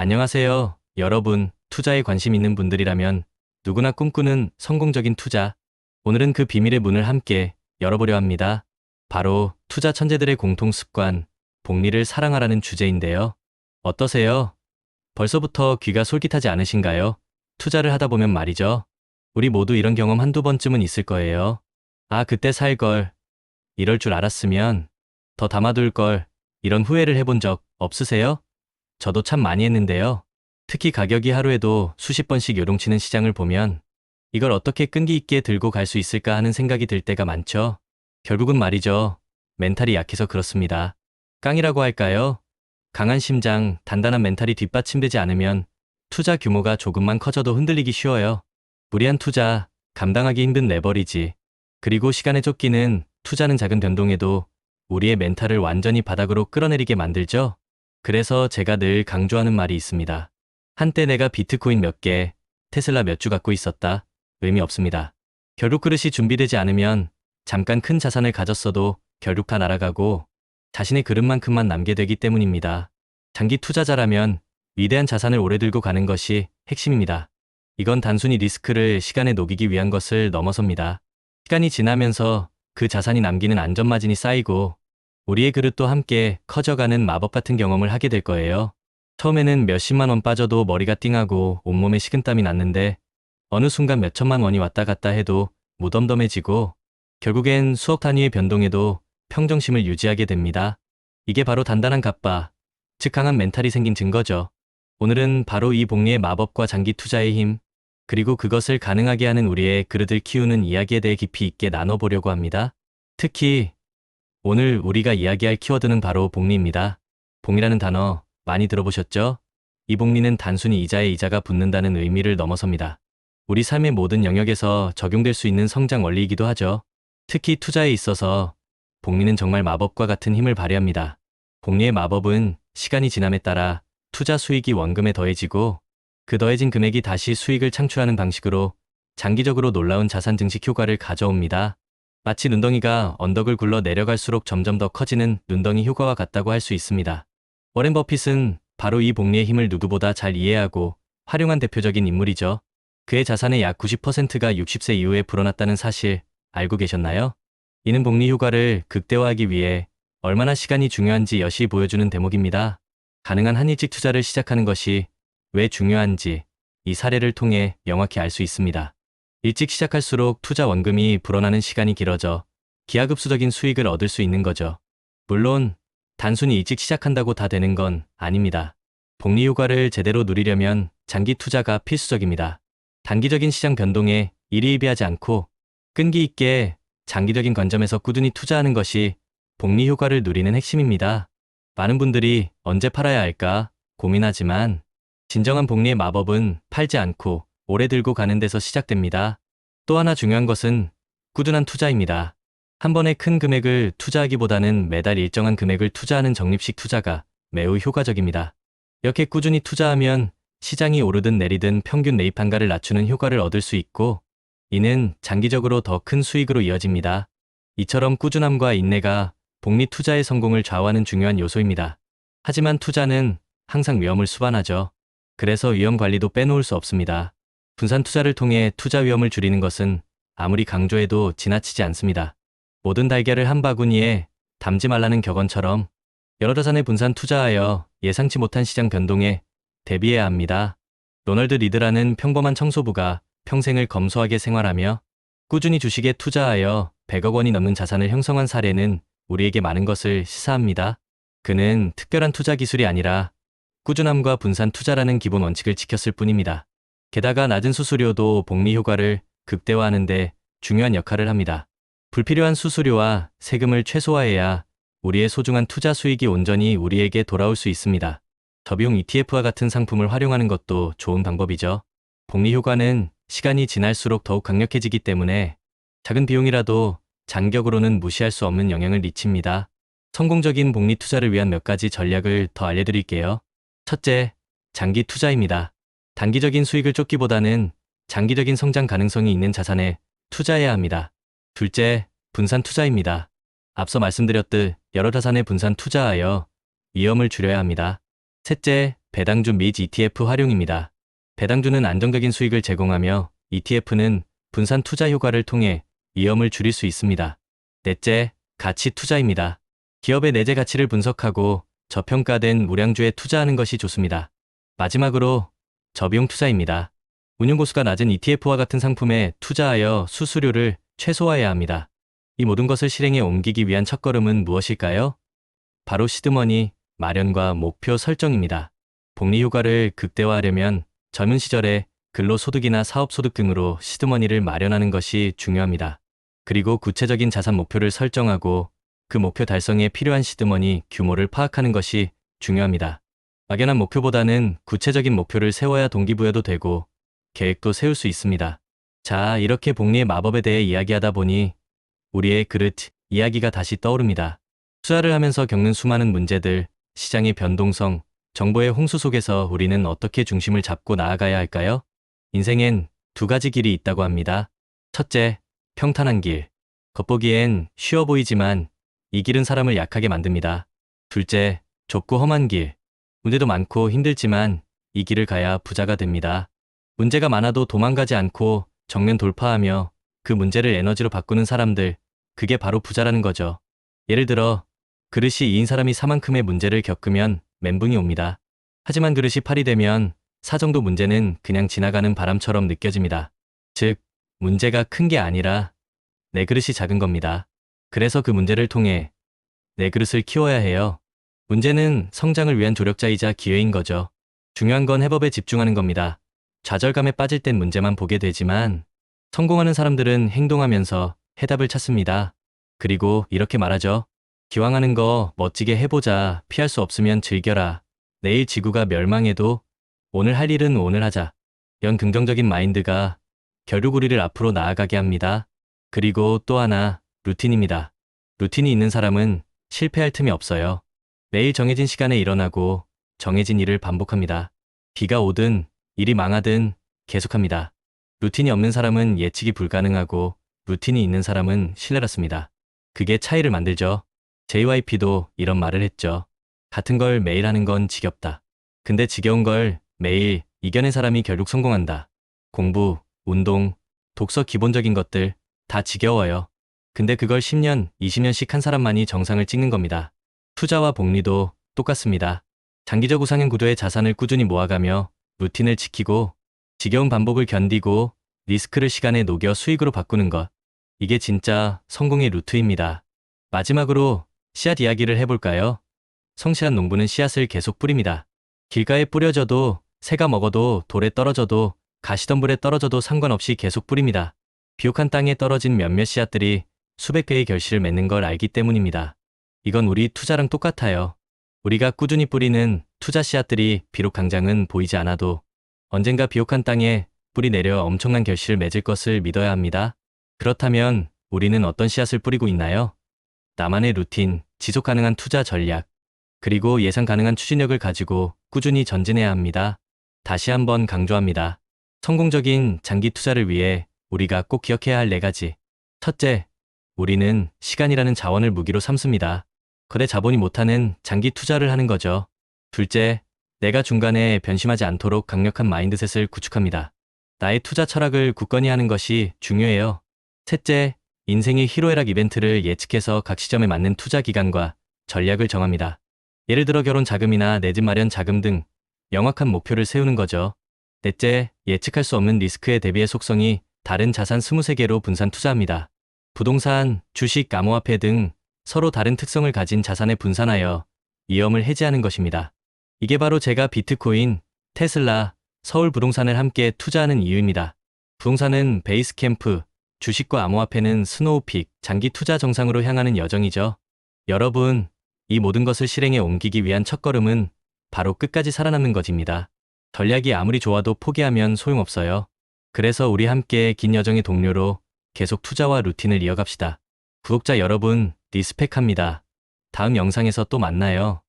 안녕하세요. 여러분, 투자에 관심 있는 분들이라면 누구나 꿈꾸는 성공적인 투자. 오늘은 그 비밀의 문을 함께 열어보려 합니다. 바로 투자 천재들의 공통 습관, 복리를 사랑하라는 주제인데요. 어떠세요? 벌써부터 귀가 솔깃하지 않으신가요? 투자를 하다 보면 말이죠. 우리 모두 이런 경험 한두 번쯤은 있을 거예요. 아, 그때 살 걸. 이럴 줄 알았으면 더 담아둘 걸. 이런 후회를 해본 적 없으세요? 저도 참 많이 했는데요. 특히 가격이 하루에도 수십 번씩 요동치는 시장을 보면 이걸 어떻게 끈기 있게 들고 갈 수 있을까 하는 생각이 들 때가 많죠. 결국은 말이죠. 멘탈이 약해서 그렇습니다. 깡이라고 할까요? 강한 심장, 단단한 멘탈이 뒷받침되지 않으면 투자 규모가 조금만 커져도 흔들리기 쉬워요. 무리한 투자, 감당하기 힘든 레버리지, 그리고 시간에 쫓기는 투자는 작은 변동에도 우리의 멘탈을 완전히 바닥으로 끌어내리게 만들죠. 그래서 제가 늘 강조하는 말이 있습니다. 한때 내가 비트코인 몇 개, 테슬라 몇 주 갖고 있었다. 의미 없습니다. 결국 그릇이 준비되지 않으면 잠깐 큰 자산을 가졌어도 결국 다 날아가고 자신의 그릇만큼만 남게 되기 때문입니다. 장기 투자자라면 위대한 자산을 오래 들고 가는 것이 핵심입니다. 이건 단순히 리스크를 시간에 녹이기 위한 것을 넘어섭니다. 시간이 지나면서 그 자산이 남기는 안전마진이 쌓이고 우리의 그릇도 함께 커져가는 마법 같은 경험을 하게 될 거예요. 처음에는 몇십만 원 빠져도 머리가 띵하고 온몸에 식은땀이 났는데 어느 순간 몇천만 원이 왔다 갔다 해도 무덤덤해지고 결국엔 수억 단위의 변동에도 평정심을 유지하게 됩니다. 이게 바로 단단한 갑바, 즉 강한 멘탈이 생긴 증거죠. 오늘은 바로 이 복리의 마법과 장기 투자의 힘, 그리고 그것을 가능하게 하는 우리의 그릇을 키우는 이야기에 대해 깊이 있게 나눠보려고 합니다. 특히 오늘 우리가 이야기할 키워드는 바로 복리입니다. 복리라는 단어 많이 들어보셨죠? 이 복리는 단순히 이자에 이자가 붙는다는 의미를 넘어섭니다. 우리 삶의 모든 영역에서 적용될 수 있는 성장 원리이기도 하죠. 특히 투자에 있어서 복리는 정말 마법과 같은 힘을 발휘합니다. 복리의 마법은 시간이 지남에 따라 투자 수익이 원금에 더해지고 그 더해진 금액이 다시 수익을 창출하는 방식으로 장기적으로 놀라운 자산 증식 효과를 가져옵니다. 마치 눈덩이가 언덕을 굴러 내려갈수록 점점 더 커지는 눈덩이 효과와 같다고 할 수 있습니다. 워렌 버핏은 바로 이 복리의 힘을 누구보다 잘 이해하고 활용한 대표적인 인물이죠. 그의 자산의 약 90%가 60세 이후에 불어났다는 사실 알고 계셨나요? 이는 복리 효과를 극대화하기 위해 얼마나 시간이 중요한지 여실히 보여주는 대목입니다. 가능한 한 일찍 투자를 시작하는 것이 왜 중요한지 이 사례를 통해 명확히 알 수 있습니다. 일찍 시작할수록 투자 원금이 불어나는 시간이 길어져 기하급수적인 수익을 얻을 수 있는 거죠. 물론 단순히 일찍 시작한다고 다 되는 건 아닙니다. 복리 효과를 제대로 누리려면 장기 투자가 필수적입니다. 단기적인 시장 변동에 일희일비하지 않고 끈기 있게 장기적인 관점에서 꾸준히 투자하는 것이 복리 효과를 누리는 핵심입니다. 많은 분들이 언제 팔아야 할까 고민하지만 진정한 복리의 마법은 팔지 않고 오래 들고 가는 데서 시작됩니다. 또 하나 중요한 것은 꾸준한 투자입니다. 한 번에 큰 금액을 투자하기보다는 매달 일정한 금액을 투자하는 적립식 투자가 매우 효과적입니다. 이렇게 꾸준히 투자하면 시장이 오르든 내리든 평균 매입 단가를 낮추는 효과를 얻을 수 있고 이는 장기적으로 더 큰 수익으로 이어집니다. 이처럼 꾸준함과 인내가 복리 투자의 성공을 좌우하는 중요한 요소입니다. 하지만 투자는 항상 위험을 수반하죠. 그래서 위험 관리도 빼놓을 수 없습니다. 분산 투자를 통해 투자 위험을 줄이는 것은 아무리 강조해도 지나치지 않습니다. 모든 달걀을 한 바구니에 담지 말라는 격언처럼 여러 자산에 분산 투자하여 예상치 못한 시장 변동에 대비해야 합니다. 로널드 리드라는 평범한 청소부가 평생을 검소하게 생활하며 꾸준히 주식에 투자하여 100억 원이 넘는 자산을 형성한 사례는 우리에게 많은 것을 시사합니다. 그는 특별한 투자 기술이 아니라 꾸준함과 분산 투자라는 기본 원칙을 지켰을 뿐입니다. 게다가 낮은 수수료도 복리 효과를 극대화하는 데 중요한 역할을 합니다. 불필요한 수수료와 세금을 최소화해야 우리의 소중한 투자 수익이 온전히 우리에게 돌아올 수 있습니다. 저비용 ETF와 같은 상품을 활용하는 것도 좋은 방법이죠. 복리 효과는 시간이 지날수록 더욱 강력해지기 때문에 작은 비용이라도 장기적으로는 무시할 수 없는 영향을 미칩니다. 성공적인 복리 투자를 위한 몇 가지 전략을 더 알려드릴게요. 첫째, 장기 투자입니다. 단기적인 수익을 쫓기보다는 장기적인 성장 가능성이 있는 자산에 투자해야 합니다. 둘째, 분산 투자입니다. 앞서 말씀드렸듯 여러 자산에 분산 투자하여 위험을 줄여야 합니다. 셋째, 배당주 및 ETF 활용입니다. 배당주는 안정적인 수익을 제공하며 ETF는 분산 투자 효과를 통해 위험을 줄일 수 있습니다. 넷째, 가치 투자입니다. 기업의 내재 가치를 분석하고 저평가된 우량주에 투자하는 것이 좋습니다. 마지막으로 저비용 투자입니다. 운용고수가 낮은 ETF와 같은 상품에 투자하여 수수료를 최소화해야 합니다. 이 모든 것을 실행에 옮기기 위한 첫걸음은 무엇일까요? 바로 시드머니 마련과 목표 설정입니다. 복리 효과를 극대화하려면 젊은 시절에 근로소득이나 사업소득 등으로 시드머니를 마련하는 것이 중요합니다. 그리고 구체적인 자산 목표를 설정하고 그 목표 달성에 필요한 시드머니 규모를 파악하는 것이 중요합니다. 막연한 목표보다는 구체적인 목표를 세워야 동기부여도 되고 계획도 세울 수 있습니다. 자, 이렇게 복리의 마법에 대해 이야기하다 보니 우리의 그릇 이야기가 다시 떠오릅니다. 투자를 하면서 겪는 수많은 문제들, 시장의 변동성, 정보의 홍수 속에서 우리는 어떻게 중심을 잡고 나아가야 할까요? 인생엔 두 가지 길이 있다고 합니다. 첫째, 평탄한 길. 겉보기엔 쉬워 보이지만 이 길은 사람을 약하게 만듭니다. 둘째, 좁고 험한 길. 문제도 많고 힘들지만 이 길을 가야 부자가 됩니다. 문제가 많아도 도망가지 않고 정면 돌파하며 그 문제를 에너지로 바꾸는 사람들, 그게 바로 부자라는 거죠. 예를 들어 그릇이 2인 사람이 4만큼의 문제를 겪으면 멘붕이 옵니다. 하지만 그릇이 8이 되면 사 정도 문제는 그냥 지나가는 바람처럼 느껴집니다. 즉, 문제가 큰 게 아니라 내 그릇이 작은 겁니다. 그래서 그 문제를 통해 내 그릇을 키워야 해요. 문제는 성장을 위한 조력자이자 기회인 거죠. 중요한 건 해법에 집중하는 겁니다. 좌절감에 빠질 땐 문제만 보게 되지만 성공하는 사람들은 행동하면서 해답을 찾습니다. 그리고 이렇게 말하죠. 기왕하는 거 멋지게 해보자. 피할 수 없으면 즐겨라. 내일 지구가 멸망해도 오늘 할 일은 오늘 하자. 이런 긍정적인 마인드가 결국 우리를 앞으로 나아가게 합니다. 그리고 또 하나, 루틴입니다. 루틴이 있는 사람은 실패할 틈이 없어요. 매일 정해진 시간에 일어나고 정해진 일을 반복합니다. 비가 오든 일이 망하든 계속합니다. 루틴이 없는 사람은 예측이 불가능하고 루틴이 있는 사람은 신뢰받습니다. 그게 차이를 만들죠. JYP도 이런 말을 했죠. 같은 걸 매일 하는 건 지겹다. 근데 지겨운 걸 매일 이겨낸 사람이 결국 성공한다. 공부, 운동, 독서 기본적인 것들 다 지겨워요. 근데 그걸 10년, 20년씩 한 사람만이 정상을 찍는 겁니다. 투자와 복리도 똑같습니다. 장기적 우상향 구도의 자산을 꾸준히 모아가며 루틴을 지키고 지겨운 반복을 견디고 리스크를 시간에 녹여 수익으로 바꾸는 것. 이게 진짜 성공의 루트입니다. 마지막으로 씨앗 이야기를 해볼까요? 성실한 농부는 씨앗을 계속 뿌립니다. 길가에 뿌려져도 새가 먹어도 돌에 떨어져도 가시덤불에 떨어져도 상관없이 계속 뿌립니다. 비옥한 땅에 떨어진 몇몇 씨앗들이 수백 배의 결실을 맺는 걸 알기 때문입니다. 이건 우리 투자랑 똑같아요. 우리가 꾸준히 뿌리는 투자 씨앗들이 비록 당장은 보이지 않아도 언젠가 비옥한 땅에 뿌리 내려 엄청난 결실을 맺을 것을 믿어야 합니다. 그렇다면 우리는 어떤 씨앗을 뿌리고 있나요? 나만의 루틴, 지속 가능한 투자 전략, 그리고 예상 가능한 추진력을 가지고 꾸준히 전진해야 합니다. 다시 한번 강조합니다. 성공적인 장기 투자를 위해 우리가 꼭 기억해야 할 4가지. 첫째, 우리는 시간이라는 자원을 무기로 삼습니다. 거대 자본이 못하는 장기 투자를 하는 거죠. 둘째, 내가 중간에 변심하지 않도록 강력한 마인드셋을 구축합니다. 나의 투자 철학을 굳건히 하는 것이 중요해요. 셋째, 인생의 희로애락 이벤트를 예측해서 각 시점에 맞는 투자 기간과 전략을 정합니다. 예를 들어 결혼 자금이나 내 집 마련 자금 등 명확한 목표를 세우는 거죠. 넷째, 예측할 수 없는 리스크에 대비해 속성이 다른 자산 23개로 분산 투자합니다. 부동산, 주식, 암호화폐 등 서로 다른 특성을 가진 자산에 분산하여 위험을 해지하는 것입니다. 이게 바로 제가 비트코인, 테슬라, 서울 부동산을 함께 투자하는 이유입니다. 부동산은 베이스 캠프, 주식과 암호화폐는 스노우픽, 장기 투자 정상으로 향하는 여정이죠. 여러분, 이 모든 것을 실행에 옮기기 위한 첫걸음은 바로 끝까지 살아남는 것입니다. 전략이 아무리 좋아도 포기하면 소용없어요. 그래서 우리 함께 긴 여정의 동료로 계속 투자와 루틴을 이어갑시다. 구독자 여러분, 리스펙합니다. 다음 영상에서 또 만나요.